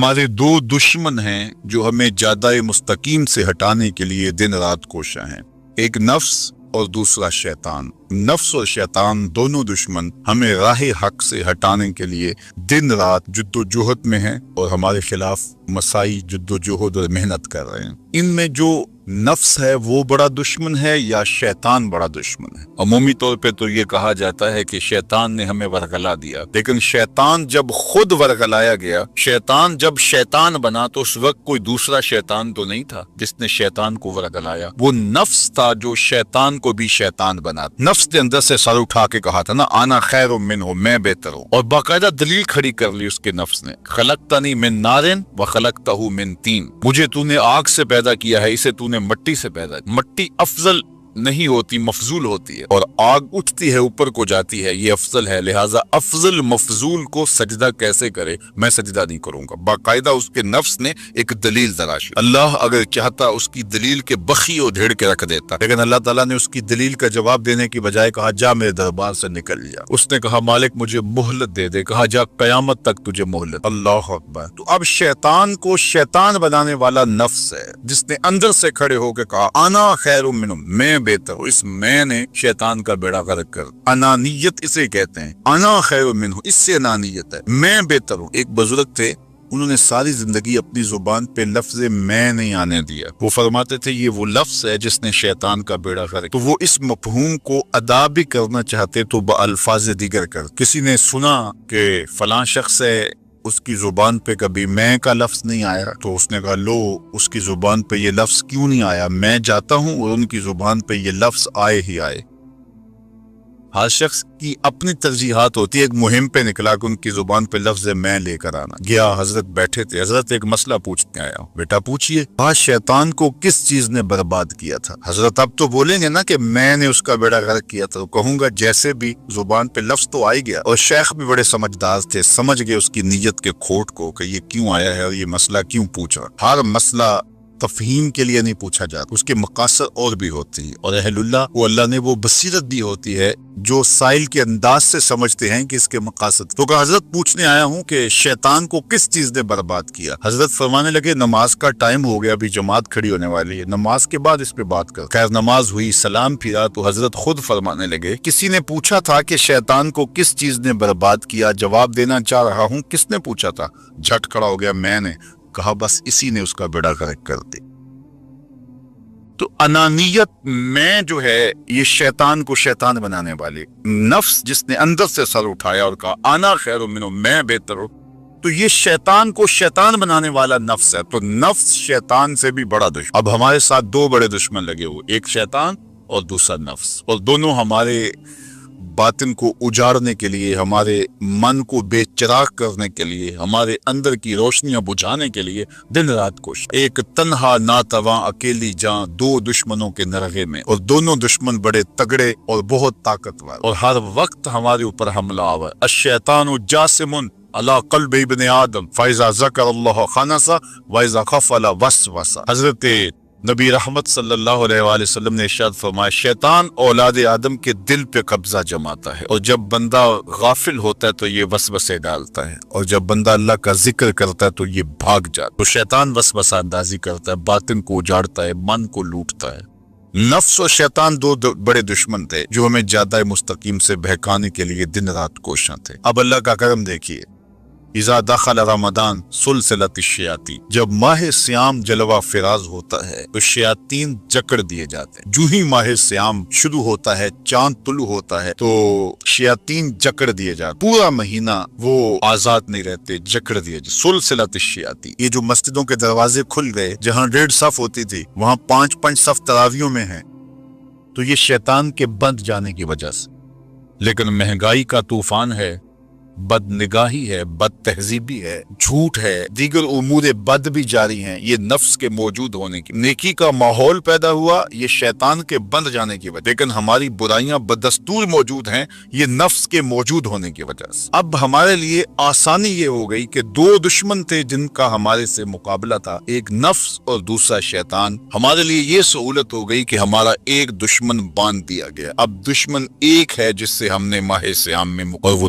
ہمارے دو دشمن ہیں جو ہمیں جادہ مستقیم سے ہٹانے کے لیے دن رات کوشاں ہیں، ایک نفس اور دوسرا شیطان۔ نفس اور شیطان دونوں دشمن ہمیں راہ حق سے ہٹانے کے لیے دن رات جد و جہد میں ہیں اور ہمارے خلاف مساعی جد و جہد اور محنت کر رہے ہیں۔ ان میں جو نفس ہے وہ بڑا دشمن ہے یا شیطان بڑا دشمن ہے؟ عمومی طور پہ تو یہ کہا جاتا ہے کہ شیطان نے ہمیں ورغلا دیا، لیکن شیطان جب خود ورغلایا گیا، شیطان جب شیطان بنا تو اس وقت کوئی دوسرا شیطان تو نہیں تھا جس نے شیطان کو ورغلایا، وہ نفس تھا جو شیطان کو بھی شیطان بنا۔ نفس کے اندر سے سر اٹھا کے کہا تھا نا، آنا خیر منہ، میں بہتر ہوں، اور باقاعدہ دلیل کھڑی کر لی اس کے نفس نے، خلقتنی من نار وخلقتہ من طین، مجھے تو نے آگ سے پیدا کیا ہے، اسے تو نے مٹی سے پیدا۔ مٹی افضل نہیں ہوتی، مفضول ہوتی ہے، اور آگ اٹھتی ہے اوپر کو جاتی ہے، یہ افضل ہے، لہٰذا افضل مفضول کو سجدہ کیسے کرے؟ میں سجدہ نہیں کروں گا۔ باقاعدہ اس کے نفس نے ایک دلیل تراشی۔ اللہ اگر چاہتا اس کی دلیل کے بخی اور دھیڑ کے رکھ دیتا، لیکن اللہ تعالیٰ نے اس کی دلیل کا جواب دینے کی بجائے کہا جا میرے دربار سے نکل جا۔ اس نے کہا مالک مجھے مہلت دے دے، کہا جا قیامت تک تجھے مہلت۔ اللہ اکبر۔ تو اب شیطان کو شیطان بنانے والا نفس ہے جس نے اندر سے کھڑے ہو کے کہا انا خیر منہ، میں بہتر ہوں۔ اس میں نے شیطان کا بیڑا غرق کر، انانیت اسے کہتے ہیں، انا خیر منہ، اس سے انانیت ہے، میں بہتر ہوں۔ ایک بزرگ تھے، انہوں نے ساری زندگی اپنی زبان پہ لفظ میں نہیں آنے دیا۔ وہ فرماتے تھے یہ وہ لفظ ہے جس نے شیطان کا بیڑا غرق۔ تو وہ اس مفہوم کو ادا بھی کرنا چاہتے تو بالفاظ دیگر کر۔ کسی نے سنا کہ فلاں شخص ہے، اس کی زبان پہ کبھی میں کا لفظ نہیں آیا، تو اس نے کہا لو اس کی زبان پہ یہ لفظ کیوں نہیں آیا؟ میں جاتا ہوں اور ان کی زبان پہ یہ لفظ آئے ہی آئے۔ ہر شخص کی اپنی ترجیحات ہوتی ہے۔ ایک مہم پہ نکلا کہ ان کی زبان پہ لفظ میں لے کر آنا گیا۔ حضرت بیٹھے تھے، حضرت ایک مسئلہ پوچھنے آیا ہوں، بیٹا پوچھئے۔ شیطان کو کس چیز نے برباد کیا تھا؟ حضرت اب تو بولیں گے نا کہ میں نے اس کا بیڑا غرق کیا تھا، تو کہوں گا جیسے بھی زبان پہ لفظ تو آئی گیا، اور شیخ بھی بڑے سمجھدار تھے، سمجھ گئے اس کی نیت کے کھوٹ کو کہ یہ کیوں آیا ہے اور یہ مسئلہ کیوں پوچھا۔ ہر مسئلہ تفہیم کے لیے نہیں پوچھا جاتا، اس کے مقاصد اور بھی ہوتی ہیں، اور اہل اللہ کو اللہ نے وہ بصیرت دی ہوتی ہے جو سائل کے انداز سے سمجھتے ہیں کہ اس کے مقاصد۔ تو کہ حضرت پوچھنے آیا ہوں کہ شیطان کو کس چیز نے برباد کیا؟ حضرت فرمانے لگے نماز کا ٹائم ہو گیا، ابھی جماعت کھڑی ہونے والی ہے، نماز کے بعد اس پہ بات کر۔ خیر نماز ہوئی، سلام پھرا تو حضرت خود فرمانے لگے کسی نے پوچھا تھا کہ شیطان کو کس چیز نے برباد کیا؟ جواب دینا چاہ رہا ہوں، کس نے پوچھا تھا؟ جھٹ کھڑا ہو گیا میں نے۔ کہا بس اسی نے اس کا بیڑا غرق کر دی۔ تو انانیت میں جو ہے یہ شیطان کو شیطان بنانے والی، نفس جس نے اندر سے سر اٹھایا اور کہا انا خیر منہ، میں بہتر ہوں، تو یہ شیطان کو شیطان بنانے والا نفس ہے۔ تو نفس شیطان سے بھی بڑا دشمن۔ اب ہمارے ساتھ دو بڑے دشمن لگے ہوئے، ایک شیطان اور دوسرا نفس، اور دونوں ہمارے باطن کو اجاڑنے کے لیے، ہمارے من کو بے چراغ کرنے کے لیے، ہمارے اندر کی روشنیاں بجھانے کے لیے دن رات کوشش۔ ایک تنہا ناتواں اکیلی جاں، دو دشمنوں کے نرغے میں، اور دونوں دشمن بڑے تگڑے اور بہت طاقتور، اور ہر وقت ہمارے اوپر حملہ آور۔ الشیطان جاسم علی قلب ابن آدم فاذا ذکر اللہ خنس واذا غفل وسوس۔ حضرت نبی رحمت صلی اللہ علیہ وآلہ وسلم نے ارشاد فرمایا شیطان اولاد آدم کے دل پہ قبضہ جماتا ہے، اور جب بندہ غافل ہوتا ہے تو یہ وسوسے ڈالتا ہے، اور جب بندہ اللہ کا ذکر کرتا ہے تو یہ بھاگ جاتا ہے۔ تو شیطان وسوسہ اندازی کرتا ہے، باطن کو اجاڑتا ہے، من کو لوٹتا ہے۔ نفس اور شیطان دو بڑے دشمن تھے جو ہمیں جادہ مستقیم سے بہکانے کے لیے دن رات کوشاں تھے۔ اب اللہ کا کرم دیکھیے، اذا دخل رمضان سلسلۃ الشیاطین، جب ماہ سیام جلوہ فراز ہوتا ہے تو شیاطین جکڑ دیے جاتے ہیں۔ جو ہی ماہ سیام شروع ہوتا ہے، چاند طلوع ہوتا ہے تو شیاطین جکڑ دیے جاتے، پورا مہینہ وہ آزاد نہیں رہتے، جکڑ دیے جاتے۔ سلسلۃ الشیاطین، یہ جو مسجدوں کے دروازے کھل گئے، جہاں 1.5 صف ہوتی تھی وہاں 5 صف تراویحوں میں ہیں، تو یہ شیطان کے بند جانے کی وجہ سے۔ لیکن مہنگائی کا طوفان ہے، بد نگاہی ہے، بد تہذیبی ہے، جھوٹ ہے، دیگر امور بد بھی جاری ہیں، یہ نفس کے موجود ہونے کی۔ نیکی کا ماحول پیدا ہوا یہ شیطان کے بند جانے کی وجہ، لیکن ہماری برائیاں بدستور موجود ہیں یہ نفس کے موجود ہونے کی وجہ سے۔ اب ہمارے لیے آسانی یہ ہو گئی کہ دو دشمن تھے جن کا ہمارے سے مقابلہ تھا، ایک نفس اور دوسرا شیطان۔ ہمارے لیے یہ سہولت ہو گئی کہ ہمارا ایک دشمن باندھ دیا گیا، اب دشمن ایک ہے جس سے ہم نے ماہ سیام میں اور وہ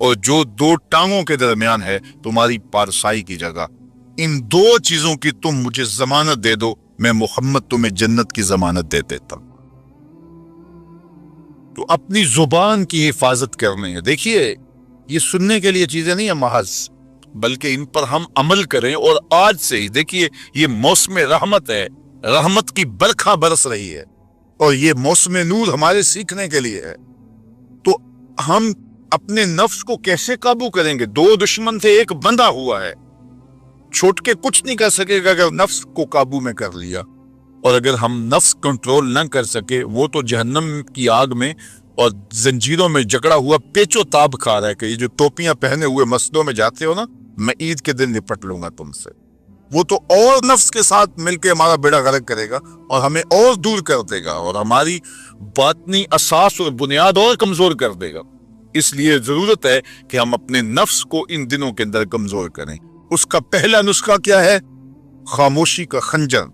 اور جو دو ٹانگوں کے درمیان ہے تمہاری پارسائی کی جگہ، ان دو چیزوں کی تم مجھے ضمانت دے دو، میں محمد تمہیں جنت کی ضمانت دے دیتا ہوں۔ تو اپنی زبان کی حفاظت کرنی ہے۔ دیکھیے یہ سننے کے لیے چیزیں نہیں ہیں محض، بلکہ ان پر ہم عمل کریں، اور آج سے ہی دیکھیے یہ موسم رحمت ہے، رحمت کی برکھا برس رہی ہے، اور یہ موسم نور ہمارے سیکھنے کے لیے ہے۔ تو ہم اپنے نفس کو کیسے قابو کریں گے؟ دو دشمن سے ایک بندھا ہوا ہے، چھوٹ کے کچھ نہیں کر سکے گا اگر نفس کو قابو میں کر لیا۔ اور اگر ہم نفس کنٹرول نہ کر سکے، وہ تو جہنم کی آگ میں اور زنجیروں میں جکڑا ہوا پیچو تاب کھا رہا ہے کہ یہ جو ٹوپیاں پہنے ہوئے مسجدوں میں جاتے ہو نا، میں عید کے دن نپٹ لوں گا تم سے۔ وہ تو اور نفس کے ساتھ مل کے ہمارا بیڑا غرق کرے گا اور ہمیں اور دور کر دے گا، اور ہماری باطنی اساس اور بنیاد اور کمزور کر دے گا۔ اس لیے ضرورت ہے کہ ہم اپنے نفس کو ان دنوں کے اندر کمزور کریں۔ اس کا پہلا نسخہ کیا ہے؟ خاموشی کا خنجر۔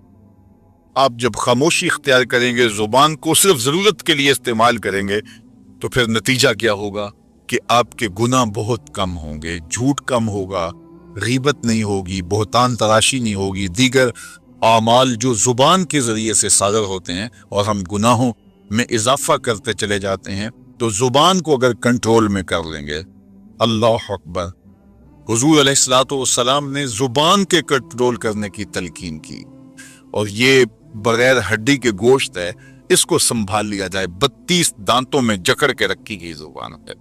آپ جب خاموشی اختیار کریں گے، زبان کو صرف ضرورت کے لیے استعمال کریں گے، تو پھر نتیجہ کیا ہوگا کہ آپ کے گناہ بہت کم ہوں گے، جھوٹ کم ہوگا، غیبت نہیں ہوگی، بہتان تراشی نہیں ہوگی، دیگر اعمال جو زبان کے ذریعے سے صادر ہوتے ہیں اور ہم گناہوں میں اضافہ کرتے چلے جاتے ہیں۔ تو زبان کو اگر کنٹرول میں کر لیں گے، اللہ اکبر، حضور علیہ الصلوۃ والسلام نے زبان کے کنٹرول کرنے کی تلقین کی، اور یہ بغیر ہڈی کے گوشت ہے، اس کو سنبھال لیا جائے۔ 32 دانتوں میں جکڑ کے رکھی گئی زبان ہے،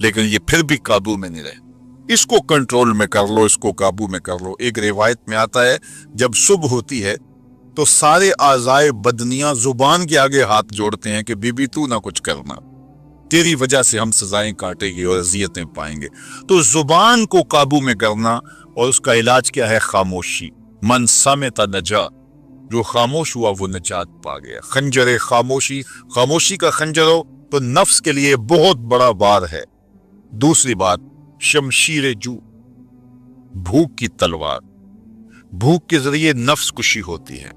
لیکن یہ پھر بھی قابو میں نہیں رہے۔ اس کو کنٹرول میں کر لو، اس کو قابو میں کر لو۔ ایک روایت میں آتا ہے جب صبح ہوتی ہے تو سارے اعضائے بدنیاں زبان کے آگے ہاتھ جوڑتے ہیں کہ بی بی تو نہ کچھ کرنا، تیری وجہ سے ہم سزائیں کاٹے گی اور اذیتیں پائیں گے۔ تو زبان کو قابو میں کرنا، اور اس کا علاج کیا ہے؟ خاموشی۔ من صمت نجا، جو خاموش ہوا وہ نجات پا گیا۔ خنجر خاموشی، خاموشی کا خنجر ہو تو نفس کے لیے بہت بڑا وار ہے۔ دوسری بات، شمشیر جو، بھوک کی تلوار۔ بھوک کے ذریعے نفس کشی ہوتی ہے۔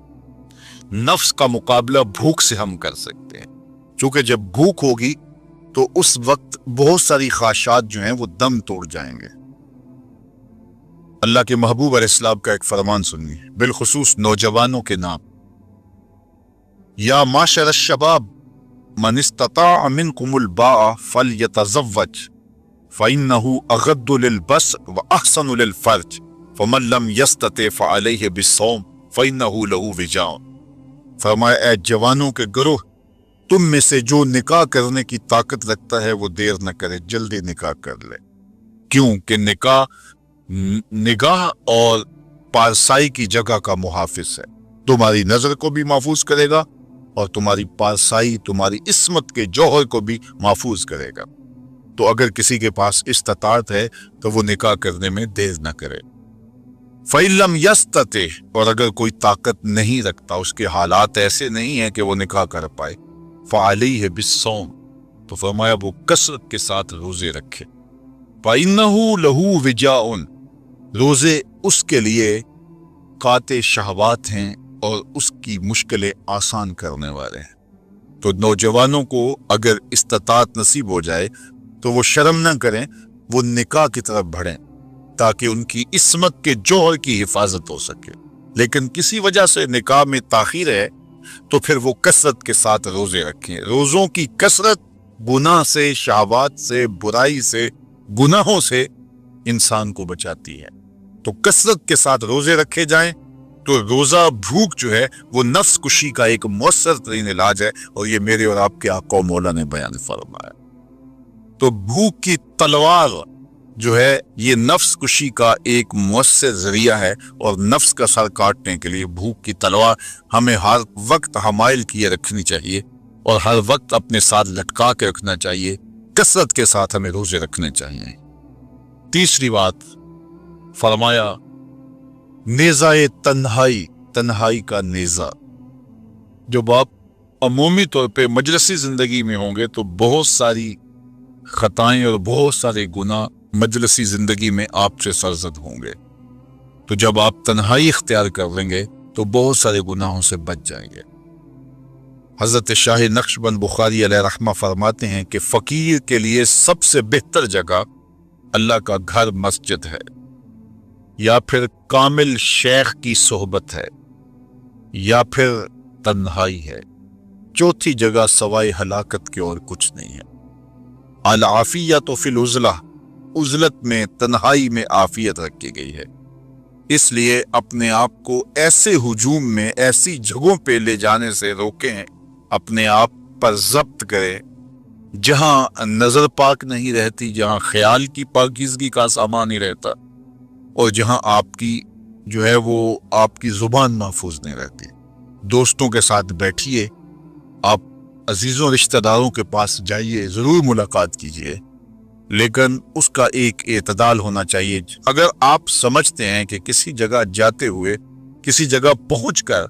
نفس کا مقابلہ بھوک سے ہم کر سکتے ہیں، چونکہ جب بھوک ہوگی تو اس وقت بہت ساری خواہشات جو ہیں وہ دم توڑ جائیں گے۔ اللہ کے محبوب علیہ السلام کا ایک فرمان سنیے، بالخصوص نوجوانوں کے نام۔ یا معشر الشباب من استطاع منکم الباء فلیتزوج فإنه اغض للبصر واحسن للفرج فمن لم يستطع فعليه بالصوم فإنه له وجاء۔ فرمایا اے جوانوں کے گروہ، تم میں سے جو نکاح کرنے کی طاقت رکھتا ہے وہ دیر نہ کرے، جلدی نکاح کر لے۔ کیوں کہ نگاہ اور پارسائی کی جگہ کا محافظ ہے، تمہاری نظر کو بھی محفوظ کرے گا اور تمہاری پارسائی، تمہاری عصمت کے جوہر کو بھی محفوظ کرے گا۔ تو اگر کسی کے پاس استطاعت ہے تو وہ نکاح کرنے میں دیر نہ کرے۔ فَإِن لَمْ يَسْتَطِعْ، اور اگر کوئی طاقت نہیں رکھتا، اس کے حالات ایسے نہیں ہیں کہ وہ نکاح کر پائے، فَعَلَيْهِ بِالصَّوْمِ، تو فرمایا وہ کثرت کے ساتھ روزے رکھے۔ فَإِنَّهُ لَهُ وِجَاءٌ، روزے اس کے لیے قاطع شہوات ہیں اور اس کی مشکلیں آسان کرنے والے ہیں۔ تو نوجوانوں کو اگر استطاعت نصیب ہو جائے تو وہ شرم نہ کریں، وہ نکاح کی طرف بڑھیں تاکہ ان کی عصمت کے جوہر کی حفاظت ہو سکے۔ لیکن کسی وجہ سے نکاح میں تاخیر ہے تو پھر وہ کثرت کے ساتھ روزے رکھیں۔ روزوں کی کثرت گناہ سے، شہوات سے، برائی سے، گناہوں سے انسان کو بچاتی ہے۔ تو کثرت کے ساتھ روزے رکھے جائیں۔ تو روزہ بھوک جو ہے وہ نفس کشی کا ایک مؤثر ترین علاج ہے، اور یہ میرے اور آپ کے آقا و مولا نے بیان فرمایا۔ تو بھوک کی تلوار جو ہے یہ نفس کشی کا ایک مؤثر ذریعہ ہے، اور نفس کا سر کاٹنے کے لیے بھوک کی تلوار ہمیں ہر وقت حمائل کیے رکھنی چاہیے، اور ہر وقت اپنے ساتھ لٹکا کے رکھنا چاہیے۔ کثرت کے ساتھ ہمیں روزے رکھنے چاہیے۔ تیسری بات فرمایا نیزہ تنہائی، تنہائی کا نیزہ۔ جب آپ عمومی طور پہ مجلسی زندگی میں ہوں گے تو بہت ساری خطائیں اور بہت سارے گناہ مجلسی زندگی میں آپ سے سرزد ہوں گے۔ تو جب آپ تنہائی اختیار کر لیں گے تو بہت سارے گناہوں سے بچ جائیں گے۔ حضرت شاہ نقشبند بخاری علیہ رحمہ فرماتے ہیں کہ فقیر کے لیے سب سے بہتر جگہ اللہ کا گھر مسجد ہے، یا پھر کامل شیخ کی صحبت ہے، یا پھر تنہائی ہے۔ چوتھی جگہ سوائے ہلاکت کے اور کچھ نہیں ہے۔ العافیۃ فی العزلہ، عزلت میں، تنہائی میں عافیت رکھی گئی ہے۔ اس لیے اپنے آپ کو ایسے ہجوم میں، ایسی جگہوں پہ لے جانے سے روکیں، اپنے آپ پر ضبط کریں جہاں نظر پاک نہیں رہتی، جہاں خیال کی پاکیزگی کا سامان نہیں رہتا، اور جہاں آپ کی جو ہے وہ آپ کی زبان محفوظ نہیں رہتی۔ دوستوں کے ساتھ بیٹھیے، آپ عزیزوں رشتہ داروں کے پاس جائیے، ضرور ملاقات کیجیے، لیکن اس کا ایک اعتدال ہونا چاہیے۔ اگر آپ سمجھتے ہیں کہ کسی جگہ جاتے ہوئے، کسی جگہ پہنچ کر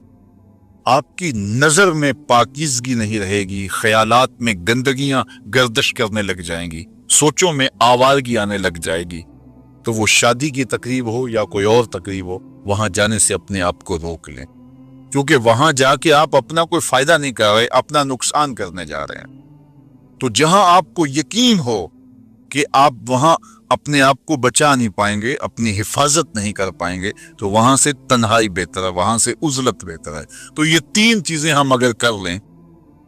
آپ کی نظر میں پاکیزگی نہیں رہے گی، خیالات میں گندگیاں گردش کرنے لگ جائیں گی، سوچوں میں آوارگی آنے لگ جائے گی، تو وہ شادی کی تقریب ہو یا کوئی اور تقریب ہو، وہاں جانے سے اپنے آپ کو روک لیں، کیونکہ وہاں جا کے آپ اپنا کوئی فائدہ نہیں کر رہے، اپنا نقصان کرنے جا رہے ہیں۔ تو جہاں آپ کو یقین ہو کہ آپ وہاں اپنے آپ کو بچا نہیں پائیں گے، اپنی حفاظت نہیں کر پائیں گے، تو وہاں سے تنہائی بہتر ہے، وہاں سے عزلت بہتر ہے۔ تو یہ تین چیزیں ہم اگر کر لیں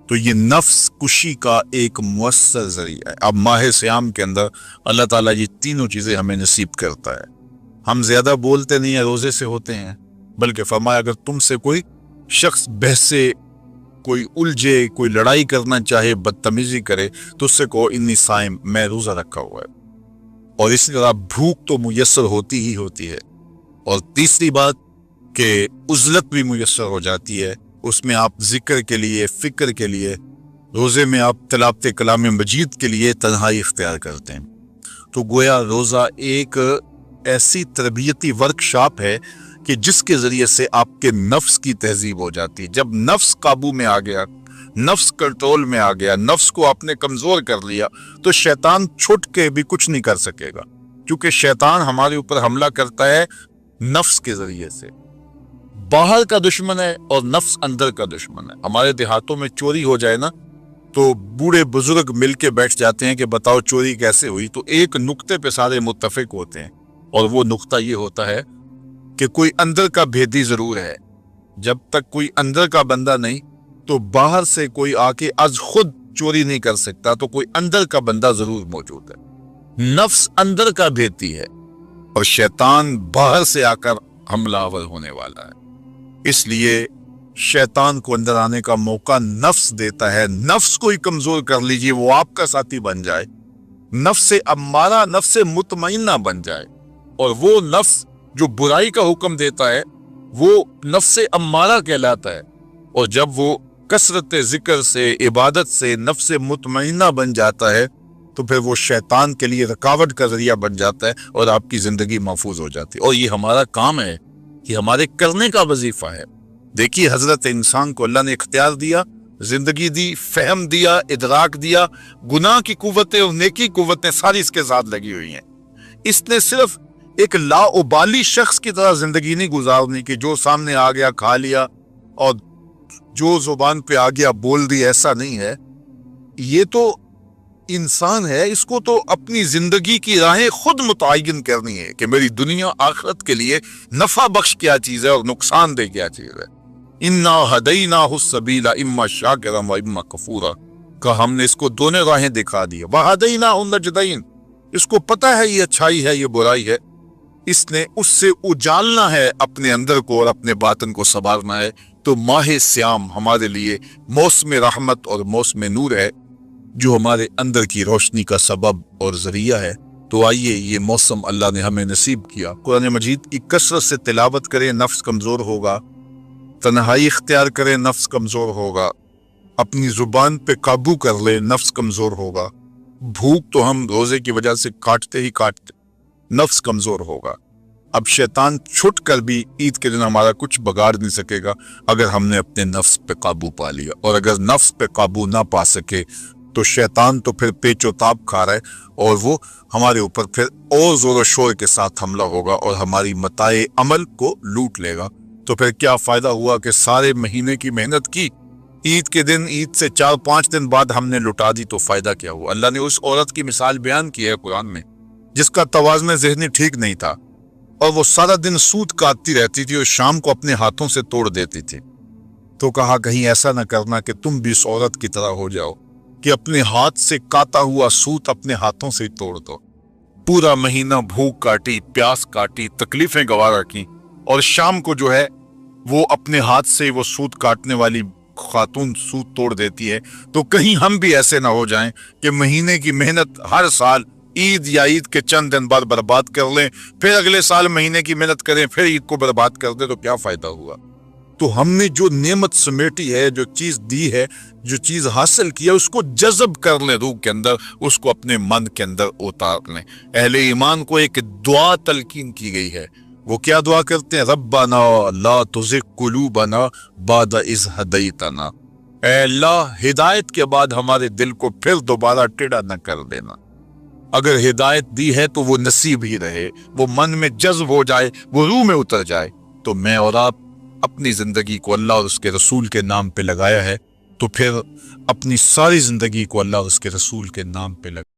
تو یہ نفس کشی کا ایک مؤثر ذریعہ ہے۔ اب ماہ سیام کے اندر اللہ تعالیٰ یہ تینوں چیزیں ہمیں نصیب کرتا ہے۔ ہم زیادہ بولتے نہیں ہیں، روزے سے ہوتے ہیں، بلکہ فرمایا اگر تم سے کوئی شخص بحثے، کوئی الجھے، کوئی لڑائی کرنا چاہے، بدتمیزی کرے، تو اس سے کہو انی صائم، میں روزہ رکھا ہوا ہے۔ اور اسی طرح بھوک تو میسر ہوتی ہی ہوتی ہے۔ اور تیسری بات کہ عزلت بھی میسر ہو جاتی ہے، اس میں آپ ذکر کے لیے، فکر کے لیے، روزے میں آپ تلاوت کلام مجید کے لیے تنہائی اختیار کرتے ہیں۔ تو گویا روزہ ایک ایسی تربیتی ورکشاپ ہے کہ جس کے ذریعے سے آپ کے نفس کی تہذیب ہو جاتی ہے۔ جب نفس قابو میں آ گیا، نفس کنٹرول میں آ گیا، نفس کو آپ نے کمزور کر لیا، تو شیطان چھٹ کے بھی کچھ نہیں کر سکے گا، کیونکہ شیطان ہمارے اوپر حملہ کرتا ہے نفس کے ذریعے سے۔ باہر کا دشمن ہے اور نفس اندر کا دشمن ہے۔ ہمارے دیہاتوں میں چوری ہو جائے نا، تو بوڑھے بزرگ مل کے بیٹھ جاتے ہیں کہ بتاؤ چوری کیسے ہوئی، تو ایک نقطے پہ سارے متفق ہوتے ہیں، اور وہ نقطہ یہ ہوتا ہے کہ کوئی اندر کا بھیدی ضرور ہے۔ جب تک کوئی اندر کا بندہ نہیں تو باہر سے کوئی آ کے از خود چوری نہیں کر سکتا، تو کوئی اندر کا بندہ ضرور موجود ہے۔ نفس اندر کا بھیدی ہے اور شیطان باہر سے آ کر حملہ آور ہونے والا ہے۔ اس لیے شیطان کو اندر آنے کا موقع نفس دیتا ہے۔ نفس کو ہی کمزور کر لیجئے، وہ آپ کا ساتھی بن جائے، نفس امارہ، نفس مطمئنہ بن جائے، اور وہ نفس جو برائی کا حکم دیتا ہے وہ نفس امارہ کہلاتا ہے۔ اور جب وہ کثرت ذکر سے، عبادت سے نفس مطمئنہ بن جاتا ہے، تو پھر وہ شیطان کے لیے رکاوٹ کا ذریعہ بن جاتا ہے، اور آپ کی زندگی محفوظ ہو جاتی ہے۔ اور یہ ہمارا کام ہے، یہ ہمارے کرنے کا وظیفہ ہے۔ دیکھیے حضرت انسان کو اللہ نے اختیار دیا، زندگی دی، فہم دیا، ادراک دیا، گناہ کی قوتیں اور نیکی قوتیں ساری اس کے ساتھ لگی ہوئی ہیں۔ اس نے صرف ایک لاابالی شخص کی طرح زندگی نہیں گزارنی کہ جو سامنے آ گیا کھا لیا اور جو زبان پہ آ گیا بول دی، ایسا نہیں ہے۔ یہ تو انسان ہے، اس کو تو اپنی زندگی کی راہیں خود متعین کرنی ہے کہ میری دنیا آخرت کے لیے نفع بخش کیا چیز ہے اور نقصان دہ کیا چیز ہے۔ انا ہدیناہ السبیل اما شاکرا و اما کفورا، کہ ہم نے اس کو دونوں راہیں دکھا دی، وہدیناہ النجدین، اس کو پتہ ہے یہ اچھائی ہے، یہ برائی ہے، اس نے اس سے اجالنا ہے اپنے اندر کو اور اپنے باطن کو سنوارنا ہے۔ تو ماہ سیام ہمارے لیے موسم رحمت اور موسم نور ہے، جو ہمارے اندر کی روشنی کا سبب اور ذریعہ ہے۔ تو آئیے یہ موسم اللہ نے ہمیں نصیب کیا، قرآن مجید کی کثرت سے تلاوت کریں، نفس کمزور ہوگا، تنہائی اختیار کریں، نفس کمزور ہوگا، اپنی زبان پہ قابو کر لیں، نفس کمزور ہوگا، بھوک تو ہم روزے کی وجہ سے کاٹتے ہی کاٹتے، نفس کمزور ہوگا۔ اب شیطان چھٹ کر بھی عید کے دن ہمارا کچھ بگاڑ نہیں سکے گا اگر ہم نے اپنے نفس پہ قابو پا لیا، اور اگر نفس پہ قابو نہ پا سکے تو شیطان تو پھر پیچ و تاب کھا رہا ہے، اور وہ ہمارے اوپر پھر اور زور و شور کے ساتھ حملہ ہوگا اور ہماری متاع عمل کو لوٹ لے گا۔ تو پھر کیا فائدہ ہوا کہ سارے مہینے کی محنت کی، عید کے دن، عید سے 4-5 دن بعد ہم نے لٹا دی، تو فائدہ کیا ہوا؟ اللہ نے اس عورت کی مثال بیان کی ہے قرآن میں جس کا توازن ذہنی ٹھیک نہیں تھا اور وہ سارا دن سود کاٹتی رہتی تھی اور شام کو اپنے ہاتھوں سے توڑ دیتی تھی، تو کہا کہیں ایسا نہ کرنا کہ تم بھی اس عورت کی طرح ہو جاؤ کہ اپنے ہاتھ سے کاتا ہوا سوت اپنے ہاتھوں سے توڑ دو۔ پورا مہینہ بھوک کاٹی، پیاس کاٹی، تکلیفیں گوارا کی، اور شام کو جو ہے وہ اپنے ہاتھ سے وہ سوت کاٹنے والی خاتون سوت توڑ دیتی ہے۔ تو کہیں ہم بھی ایسے نہ ہو جائیں کہ مہینے کی محنت ہر سال عید یا عید کے چند دن بعد برباد کر لیں، پھر اگلے سال مہینے کی محنت کریں، پھر عید کو برباد کر دیں، تو کیا فائدہ ہوا؟ تو ہم نے جو نعمت سمیٹی ہے، جو چیز دی ہے، جو چیز حاصل کی ہے، اس کو جذب کر لیں روح کے اندر، اس کو اپنے من کے اندر اتار لیں۔ اہل ایمان کو ایک دعا تلقین کی گئی ہے، وہ کیا دعا کرتے ہیں؟ ربنا لا تزغ قلوبنا بعد اذ ہدیتنا، اے اللہ ہدایت کے بعد ہمارے دل کو پھر دوبارہ ٹیڑھا نہ کر دینا۔ اگر ہدایت دی ہے تو وہ نصیب ہی رہے، وہ من میں جذب ہو جائے، وہ روح میں اتر جائے۔ تو میں اور آپ اپنی زندگی کو اللہ اور اس کے رسول کے نام پہ لگایا ہے، تو پھر اپنی ساری زندگی کو اللہ اور اس کے رسول کے نام پہ لگا